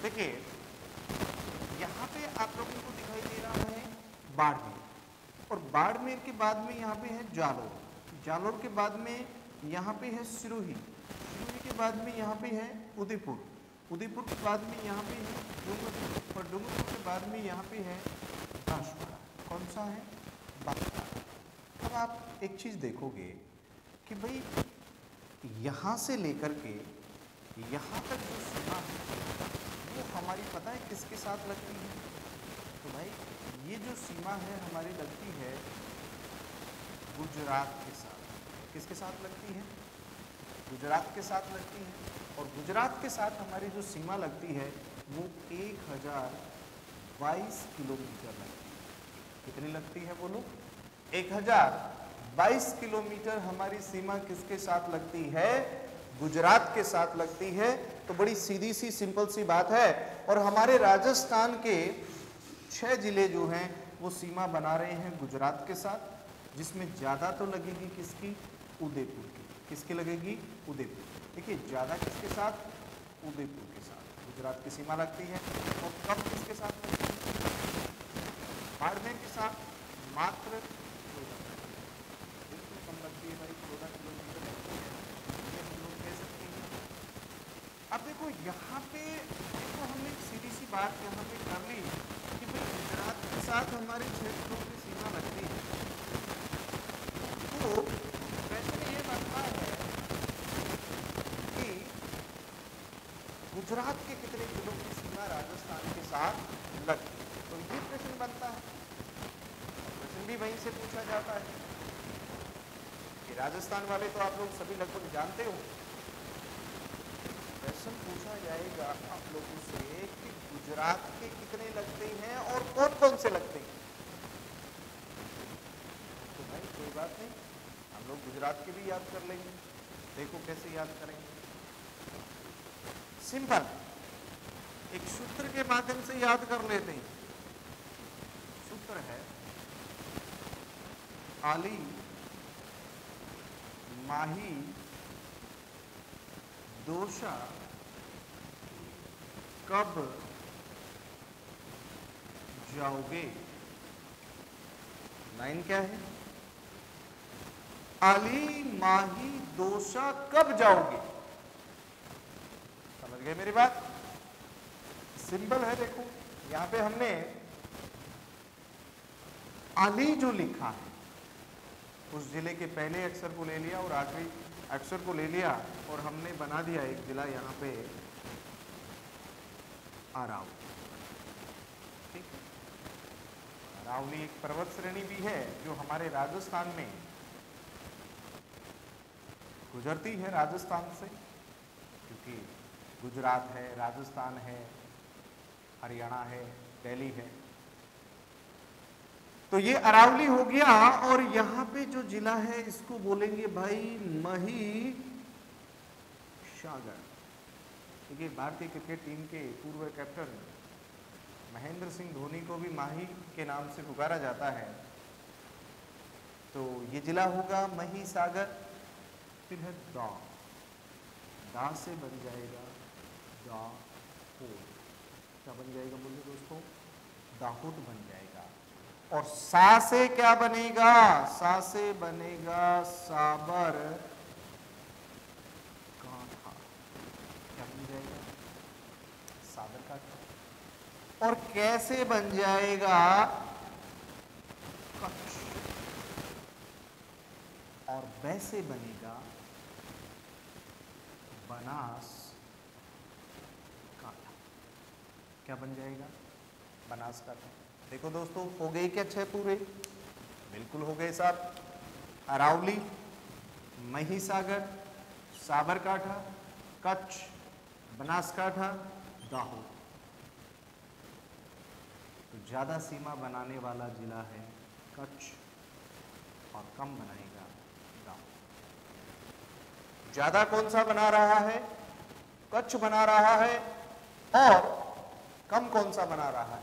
देखिए यहाँ पे आप लोगों को दिखाई दे रहा है बाड़मेर, और बाड़मेर के बाद में यहाँ पे है जालोर, जालोर के बाद में यहाँ पे है सिरोही, सिरोही के बाद में यहाँ पे है उदयपुर, उदयपुर के बाद में यहाँ पे है डूंगरपुर, और डूंगरपुर के बाद में यहाँ पे है बांसवाड़ा। कौन सा है? बांसवाड़ा। अब आप एक चीज़ देखोगे कि भाई यहाँ से लेकर के यहाँ तक जो सीमा है वो हमारी पता है किसके साथ लगती है? तो भाई ये जो सीमा है हमारी लगती है गुजरात के साथ। किसके साथ लगती है? गुजरात के साथ लगती है। और गुजरात के साथ हमारी जो सीमा लगती है वो 1022 किलोमीटर लगती है। कितनी लगती है बोलो? 1022 किलोमीटर हमारी सीमा किसके साथ लगती है? गुजरात के साथ लगती है। तो बड़ी सीधी सी सिंपल सी बात है। और हमारे राजस्थान के 6 जिले जो हैं वो सीमा बना रहे हैं गुजरात के साथ, जिसमें ज़्यादा तो लगेगी किसकी? उदयपुर की। किसकी लगेगी? उदयपुर। देखिए ज़्यादा किसके साथ? उदयपुर के साथ गुजरात की सीमा लगती है। और कम किसके साथ लगती है? बाड़मेर के साथ मात्र 14, बिल्कुल कम लगती है भाई, 14 किलोमीटर लगती है, ये हम लोग कह सकते हैं। अब देखो यहाँ पे देखो हमने सीधी सी बात यहाँ पे कर ली कि भाई गुजरात के साथ हमारे 6 जिलों की सीमा लगती है। तो प्रश्न ये बनता है कि गुजरात के कितने जिलों की सीमा राजस्थान के साथ लगती है? तो ये प्रश्न बनता है। प्रश्न भी वहीं से पूछा जाता है कि राजस्थान वाले तो आप लोग सभी लगभग जानते हो। प्रश्न पूछा जाएगा आप लोगों से कि गुजरात के कितने लगते हैं और कौन कौन से लगते हैं। तो भाई कोई बात नहीं, हम लोग गुजरात के भी याद कर लेंगे। देखो कैसे याद करेंगे। सिंपल, एक सूत्र के माध्यम से याद कर लेते हैं। सूत्र है आली, माही, दोषा, कब जाओगे। लाइन क्या है? आली, माही, दोषा, कब जाओगे। समझ गए मेरी बात? सिंपल है। देखो यहां पे हमने आली जो लिखा है उस जिले के पहले अक्षर को ले लिया और आखिरी अक्षर को ले लिया और हमने बना दिया एक जिला यहाँ पे अरावली। ठीक है, अरावली एक पर्वत श्रेणी भी है जो हमारे राजस्थान में गुजरती है, राजस्थान से, क्योंकि गुजरात है, राजस्थान है, हरियाणा है, दिल्ली है। तो ये अरावली हो गया। और यहाँ पे जो जिला है इसको बोलेंगे भाई महिसागर। देखिए भारतीय क्रिकेट टीम के पूर्व कैप्टन महेंद्र सिंह धोनी को भी माही के नाम से पुकारा जाता है। तो ये जिला होगा महिसागर। फिर है दा, दा से बन जाएगा दाहोद। क्या बन जाएगा बोलिए दोस्तों? दाहोद बन जाएगा। और सा से क्या बनेगा? सा से बनेगा साबर कांठा। क्या बन जाएगा? साबर कांठा। और कैसे बन जाएगा? कच्छ। और वैसे बनेगा बनास कांठा। क्या बन जाएगा? बनास कांठा। देखो दोस्तों हो गए क्या 6 पूरे? बिल्कुल हो गए साहब। अरावली, महिसागर, साबरकाठा, कच्छ, बनासकाठा, दाहोद। तो ज्यादा सीमा बनाने वाला जिला है कच्छ और कम बनाएगा दाहोद। ज्यादा कौन सा बना रहा है? कच्छ बना रहा है। और कम कौन सा बना रहा है?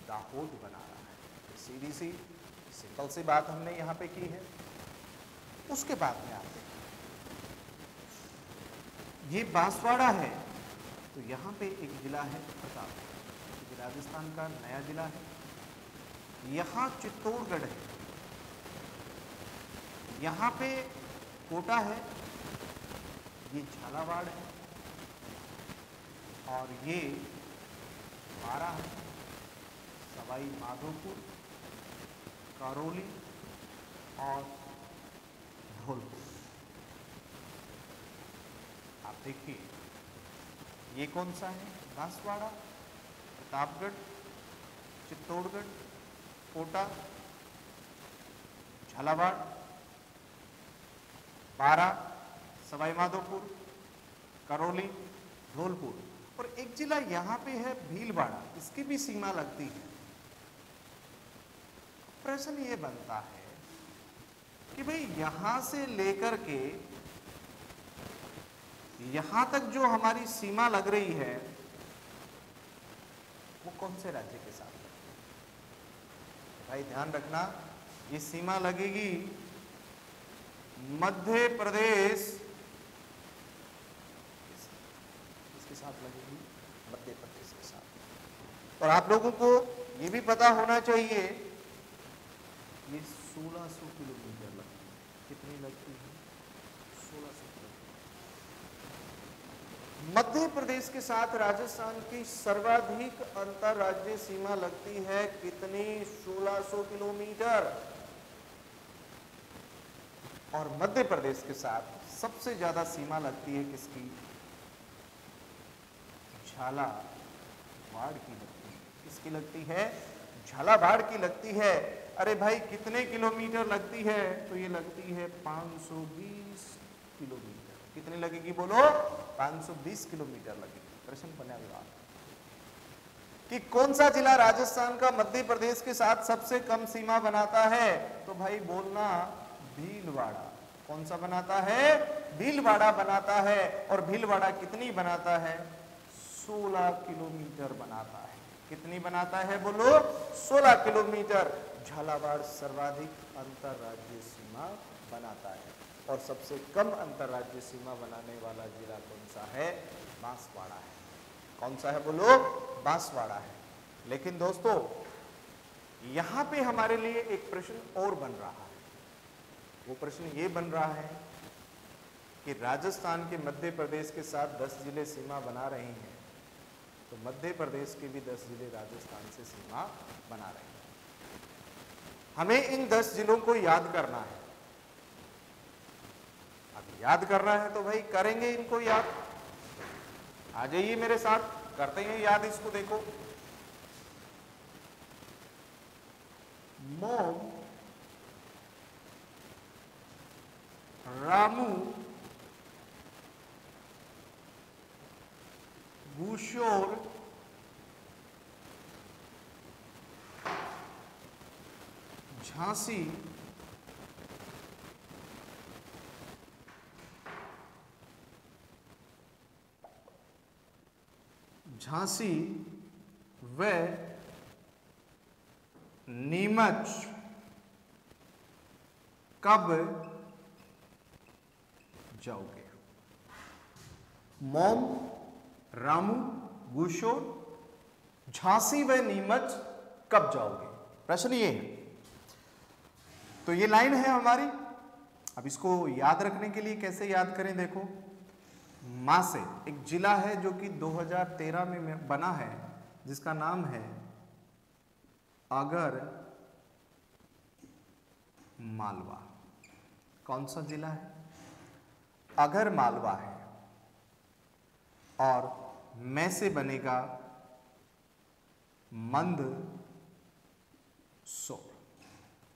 दाहोद बना रहा है। सीधी सी सिंपल सी बात हमने यहां पे की है। उसके बाद में आते हैं, ये बांसवाड़ा है तो यहाँ पे एक जिला है प्रतापगढ़, ये राजस्थान का नया जिला है। यहाँ चित्तौड़गढ़ है, यहाँ पे कोटा है, ये झालावाड़ है, और ये बारा है, सवाई माधोपुर, करौली और धौलपुर। आप देखिए ये कौन सा है, बांसवाड़ा, प्रतापगढ़, चित्तौड़गढ़, कोटा, झालावाड़, बारा, सवाई माधोपुर, करौली, धौलपुर, और एक जिला यहाँ पे है भीलवाड़ा, इसकी भी सीमा लगती है। प्रश्न ये बनता है कि भाई यहां से लेकर के यहां तक जो हमारी सीमा लग रही है वो कौन से राज्य के साथ है? भाई ध्यान रखना, ये सीमा लगेगी मध्य प्रदेश, इसके साथ लगेगी मध्य प्रदेश के साथ। और आप लोगों को ये भी पता होना चाहिए ये 1600 किलोमीटर लगती है। कितनी लगती है? 1600 किलोमीटर। मध्य प्रदेश के साथ राजस्थान की सर्वाधिक अंतरराज्यीय सीमा लगती है कितनी? 1600 किलोमीटर। और मध्य प्रदेश के साथ सबसे ज्यादा सीमा लगती है किसकी? झालावाड़ की लगती है। किसकी लगती है? झालावाड़ की लगती है। अरे भाई कितने किलोमीटर लगती है? तो ये लगती है 520 किलोमीटर। कितनी लगेगी बोलो? 520 किलोमीटर लगेगी। प्रश्न बनेगा कि कौन सा जिला राजस्थान का मध्य प्रदेश के साथ सबसे कम सीमा बनाता है? तो भाई बोलना भीलवाड़ा। कौन सा बनाता है? भीलवाड़ा बनाता है। और भीलवाड़ा कितनी बनाता है? 16 किलोमीटर बनाता है। कितनी बनाता है बोलो? 16 किलोमीटर। झालावाड़ सर्वाधिक अंतरराज्यीय सीमा बनाता है। और सबसे कम अंतरराज्यीय सीमा बनाने वाला जिला कौन सा है? बांसवाड़ा है। कौन सा है बोलो? बांसवाड़ा है। लेकिन दोस्तों यहां पे हमारे लिए एक प्रश्न और बन रहा है। वो प्रश्न ये बन रहा है कि राजस्थान के मध्य प्रदेश के साथ 10 जिले सीमा बना रहे हैं, तो मध्य प्रदेश के भी 10 जिले राजस्थान से सीमा बना रहे हैं। हमें इन 10 जिलों को याद करना है। अब याद करना है तो भाई करेंगे इनको याद। आ जाइए मेरे साथ, करते हैं याद इसको। देखो, मोम, रामू, गुशोर, झांसी, व नीमच कब जाओगे? मोम, रामू, गुशोर, झांसी व नीमच कब जाओगे? प्रश्न ये है। तो ये लाइन है हमारी। अब इसको याद रखने के लिए कैसे याद करें? देखो, मां से एक जिला है जो कि 2013 में बना है, जिसका नाम है आगर मालवा। कौन सा जिला है? आगर मालवा है। और मैं से बनेगा मंदसौर।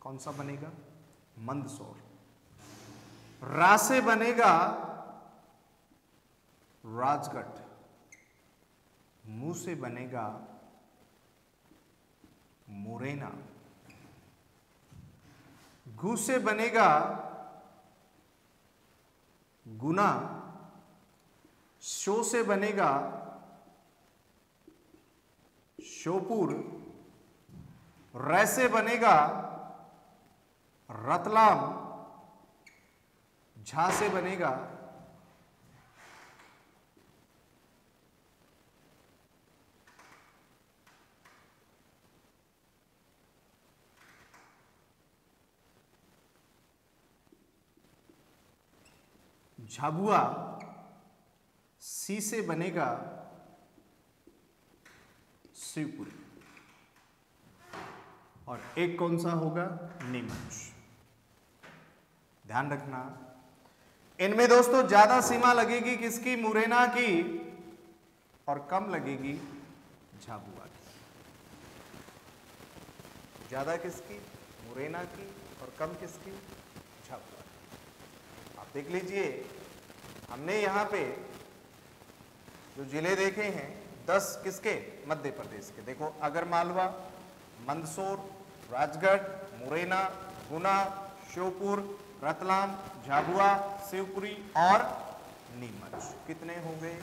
कौन सा बनेगा? मंदसौर। रा से बनेगा राजगढ़। मू से बनेगा मुरैना। गु से बनेगा गुना। शो से बनेगा श्योपुर। रै से बनेगा रतलाम। झा से बनेगा झाबुआ सी से बनेगा शिवपुरी, और एक कौन सा होगा? नीमच। ध्यान रखना, इनमें दोस्तों ज्यादा सीमा लगेगी किसकी? मुरैना की, और कम लगेगी झाबुआ की। ज्यादा किसकी? मुरैना की, और कम किसकी? झाबुआ की। आप देख लीजिए, हमने यहां पे जो जिले देखे हैं 10 किसके? मध्य प्रदेश के। देखो, आगरमालवा, मंदसौर, राजगढ़, मुरैना, गुना, श्योपुर, रतलाम, झाबुआ, शिवपुरी और नीमच। कितने हो गए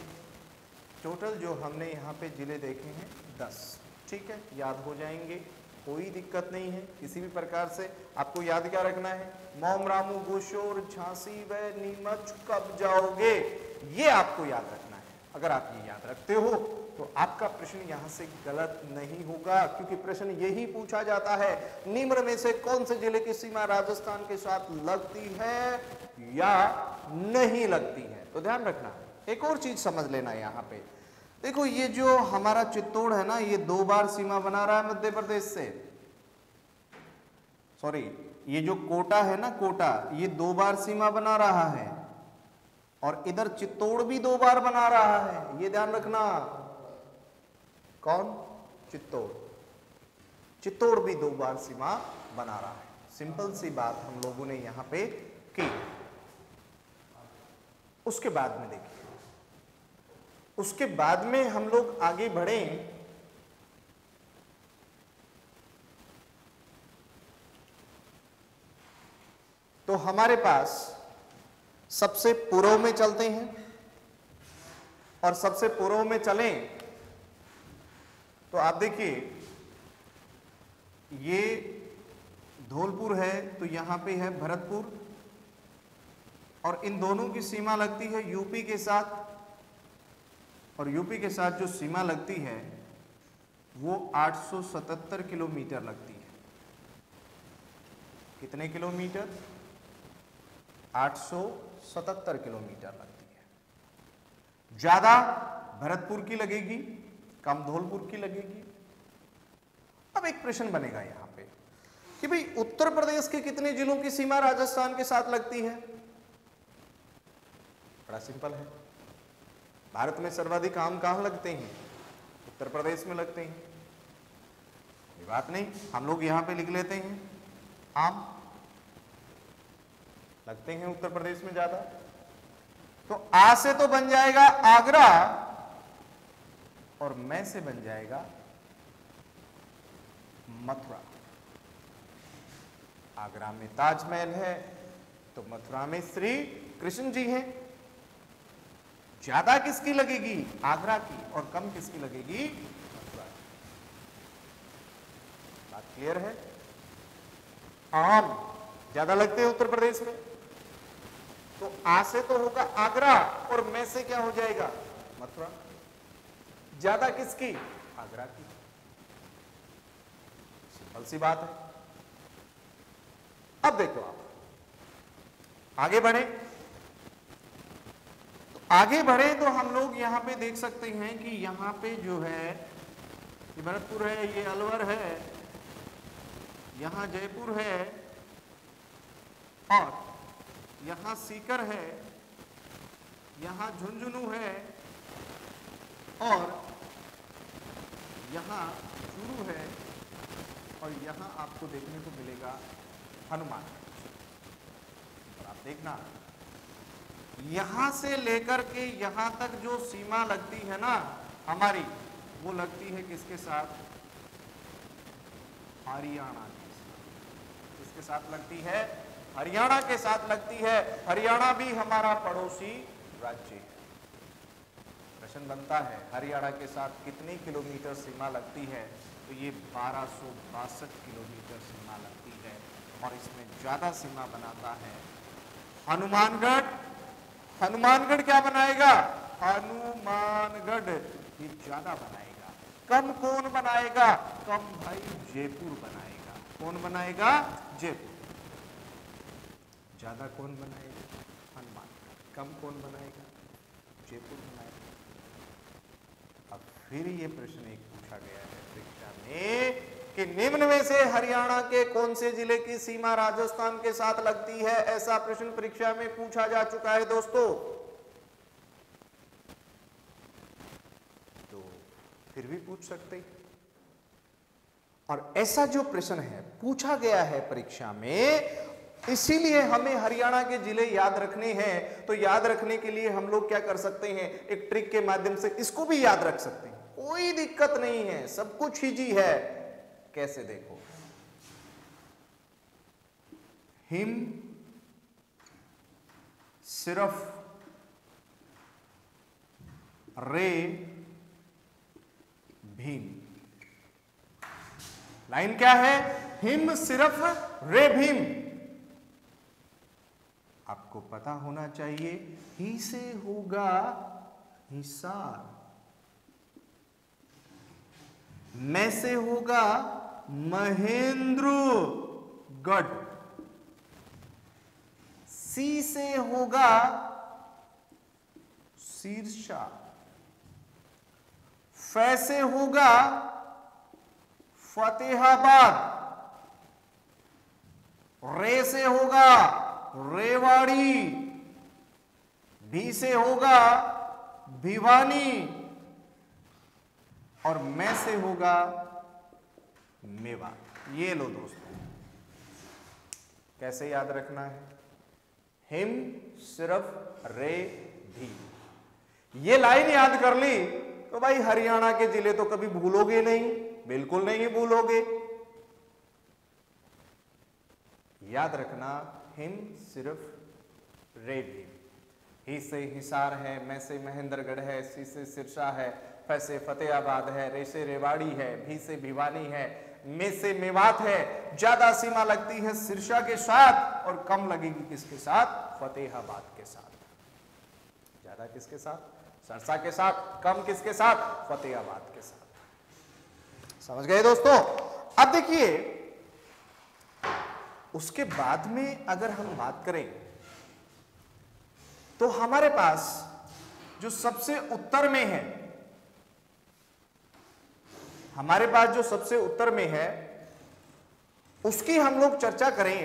टोटल जो हमने यहाँ पे जिले देखे हैं? 10। ठीक है, याद हो जाएंगे, कोई दिक्कत नहीं है किसी भी प्रकार से। आपको याद क्या रखना है? मोम, रामू, गोशोर, झांसी व नीमच कब जाओगे, ये आपको याद रखना है। अगर आप ये याद रखते हो तो आपका प्रश्न यहां से गलत नहीं होगा, क्योंकि प्रश्न यही पूछा जाता है, निम्न में से कौन से जिले की सीमा राजस्थान के साथ लगती है या नहीं लगती है। तो ध्यान रखना, एक और चीज समझ लेना यहाँ पे। देखो, ये जो हमारा चित्तौड़ है ना, ये 2 बार सीमा बना रहा है मध्य प्रदेश से। सॉरी, ये जो कोटा है ना, कोटा, ये 2 बार सीमा बना रहा है, और इधर चित्तौड़ भी 2 बार बना रहा है। ये ध्यान रखना। कौन? चित्तौड़। चित्तौड़ भी 2 बार सीमा बना रहा है। सिंपल सी बात हम लोगों ने यहां पे की। उसके बाद में देखिए, उसके बाद में हम लोग आगे बढ़े तो हमारे पास सबसे पूर्व में चलते हैं, और सबसे पूर्व में चलें तो आप देखिए, ये धौलपुर है तो यहां पे है भरतपुर, और इन दोनों की सीमा लगती है यूपी के साथ, और यूपी के साथ जो सीमा लगती है वो 877 किलोमीटर लगती है। कितने किलोमीटर? 877 किलोमीटर लगती है। ज्यादा भरतपुर की लगेगी, कम धौलपुर की लगेगी। अब एक प्रश्न बनेगा यहां पे कि भाई उत्तर प्रदेश के कितने जिलों की सीमा राजस्थान के साथ लगती है? बड़ा सिंपल है, भारत में सर्वाधिक आम कहां लगते हैं? उत्तर प्रदेश में लगते हैं। कोई बात नहीं, हम लोग यहां पे लिख लेते हैं, आम लगते हैं उत्तर प्रदेश में ज्यादा। तो आ से तो बन जाएगा आगरा, और मैं से बन जाएगा मथुरा। आगरा में ताजमहल है तो मथुरा में श्री कृष्ण जी हैं। ज्यादा किसकी लगेगी? आगरा की, और कम किसकी लगेगी? मथुरा की। बात क्लियर है? आम ज्यादा लगते हैं उत्तर प्रदेश में, तो आ से तो होगा आगरा, और मैं से क्या हो जाएगा? मथुरा। ज्यादा किसकी? आगरा की। सिंपल सी बात है। अब देखो, आप आगे बढ़े आगे बढ़े तो हम लोग यहां पे देख सकते हैं कि यहां पे जो है ये भरतपुर है, ये अलवर है, यहां जयपुर है, और यहां सीकर है, यहां झुंझुनू है, और यहां चूरू है, और यहां आपको देखने को मिलेगा हनुमानगढ़। और आप देखना, यहां से लेकर के यहां तक जो सीमा लगती है ना हमारी, वो लगती है किसके साथ? हरियाणा के साथ। किसके साथ लगती है? हरियाणा के साथ लगती है। हरियाणा भी हमारा पड़ोसी राज्य है। प्रश्न बनता है, हरियाणा के साथ कितनी किलोमीटर सीमा लगती है? तो ये 1262 किलोमीटर सीमा लगती है, और इसमें ज्यादा सीमा बनाता है हनुमानगढ़। हनुमानगढ़ क्या बनाएगा? हनुमानगढ़ ये ज्यादा बनाएगा। कम कौन बनाएगा? कम भाई जयपुर बनाएगा। कौन बनाएगा? जयपुर। ज्यादा कौन बनाएगा? हनुमानगढ़। कम कौन बनाएगा? जयपुर बनाएगा। अब फिर ये प्रश्न एक पूछा गया है परीक्षा में कि निम्न में से हरियाणा के कौन से जिले की सीमा राजस्थान के साथ लगती है? ऐसा प्रश्न परीक्षा में पूछा जा चुका है दोस्तों। तो फिर भी पूछ सकते, और ऐसा जो प्रश्न है पूछा गया है परीक्षा में, इसीलिए हमें हरियाणा के जिले याद रखने हैं। तो याद रखने के लिए हम लोग क्या कर सकते हैं, एक ट्रिक के माध्यम से इसको भी याद रख सकते हैं, कोई दिक्कत नहीं है, सब कुछ इजी है। कैसे? देखो, हिम सिर्फ रे भीम। लाइन क्या है? हिम सिर्फ रे भीम। आपको पता होना चाहिए, ही से होगा हिसार, मैं से होगा महेंद्रगढ़, सी से होगा शीर्षा, फै से होगा फतेहाबाद, रे से होगा रेवाड़ी, भी से होगा भिवानी, और मैं से होगा मेवात। ये लो दोस्तों, कैसे याद रखना है? हिम सिर्फ रे भी। ये लाइन याद कर ली तो भाई हरियाणा के जिले तो कभी भूलोगे नहीं, बिल्कुल नहीं भूलोगे। याद रखना, हिम सिर्फ रे भीम। ही से हिसार है, मैं से महेंद्रगढ़ है, सी से सिरसा है, फै से फतेहाबाद है, रे से रेवाड़ी है, भी से भिवानी है, मे से मेवात है। ज्यादा सीमा लगती है सिरसा के साथ और कम लगेगी किसके साथ? फतेहाबाद के साथ। ज्यादा किसके साथ? सरसा के साथ। कम किसके साथ? फतेहाबाद के साथ। समझ गए दोस्तों? अब देखिए, उसके बाद में अगर हम बात करें तो हमारे पास जो सबसे उत्तर में है, हमारे पास जो सबसे उत्तर में है उसकी हम लोग चर्चा करें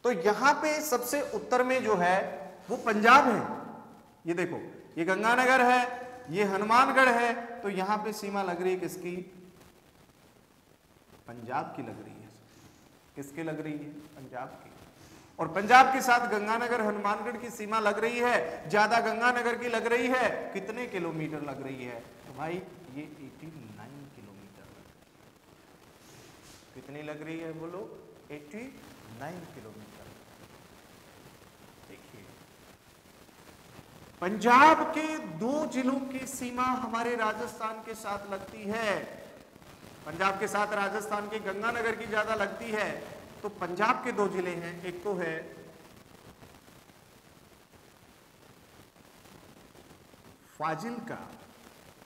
तो यहां पे सबसे उत्तर में जो है वो पंजाब है। ये देखो, ये गंगानगर है, ये हनुमानगढ़ है, तो यहां पे सीमा लग रही है किसकी? पंजाब की लग रही है। किसकी लग रही है? पंजाब की। और पंजाब के साथ गंगानगर हनुमानगढ़ की सीमा लग रही है, ज्यादा गंगानगर की लग रही है। कितने किलोमीटर लग रही है? तो भाई ये 89 किलोमीटर लग रही है। कितनी लग रही है बोलो? 89 किलोमीटर। देखिए, पंजाब के 2 जिलों की सीमा हमारे राजस्थान के साथ लगती है। पंजाब के साथ राजस्थान के गंगानगर की ज्यादा लगती है। तो पंजाब के 2 जिले हैं, एक तो है फाजिल्का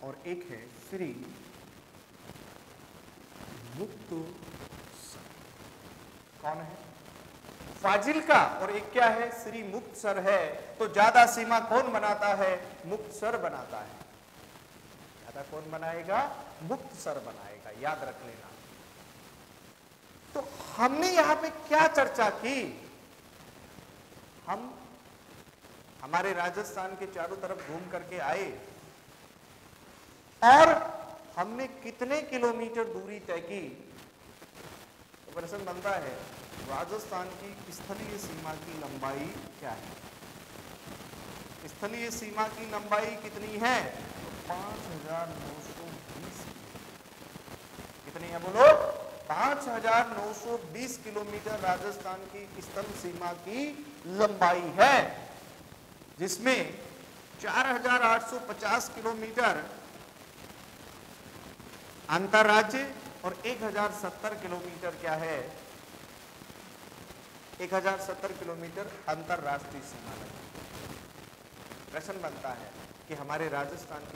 और एक है श्री मुक्तसर। कौन है? फाजिल्का, और एक क्या है? श्री मुक्तसर है। तो ज्यादा सीमा कौन बनाता है? मुक्तसर बनाता है। ज्यादा कौन बनाएगा? मुक्तसर बनाएगा। याद रख लेना। तो हमने यहां पे क्या चर्चा की? हम हमारे राजस्थान के चारों तरफ घूम करके आए और हमने कितने किलोमीटर दूरी तय की? तो प्रश्न बनता है, राजस्थान की स्थलीय सीमा की लंबाई क्या है? स्थलीय सीमा की लंबाई कितनी है? 5920। कितनी है बोलो? 5920 किलोमीटर राजस्थान की स्थल सीमा की लंबाई है, जिसमें 4850 किलोमीटर अंतरराज्य और 1070 किलोमीटर क्या है? 1070 किलोमीटर अंतरराष्ट्रीय सीमा है। प्रश्न बनता है कि हमारे राजस्थान के